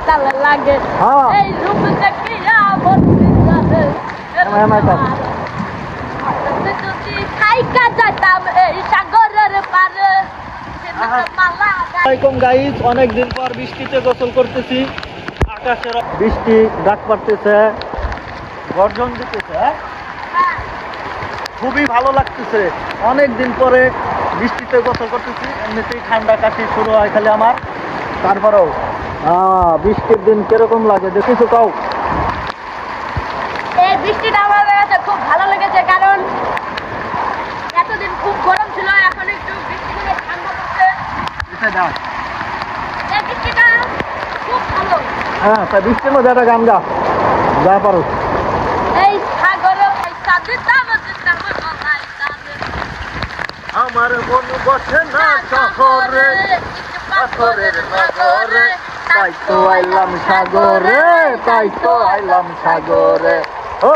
তালে লাগে হ্যাঁ। এই রূপ দেখিয়া বন্দি যাবে যদি খাইকা যাইতাম এই সাগরের পারে আসসালামাইকুম গাইস, অনেকদিন পর বৃষ্টিতে গোসল করতেছি। আকাশের বৃষ্টি ডাক পারতেছে, গর্জন দিতেছে। খুবই ভালো লাগতেছে। অনেকদিন পরে বৃষ্টিতে গোসল করতেছি। এমনিতেই ঠান্ডা কাশি শুরু হয় খালি আমার। তারপরেও বৃষ্টির দিন কিরকম লাগে দেখিছো কাউ? এই বৃষ্টিটা আমার কাছে খুব ভালো লেগেছে, কারণ এতদিন খুব গরম ছিল, এখন একটু বৃষ্টি হলে ঠান্ডা পড়ছে। এই বৃষ্টিটা খুব ভালো। হ্যাঁ, তা বৃষ্টির মধ্যে একটা গান গা, যা পারো। এই সাগরে পয়সা দিতাম দিতাম গলায় দামে। আমার মন বসে না শহরে, পাথরের নগরে, তাই তো আইলাম সাগরে, তাই তো আইলাম সাগরে। ও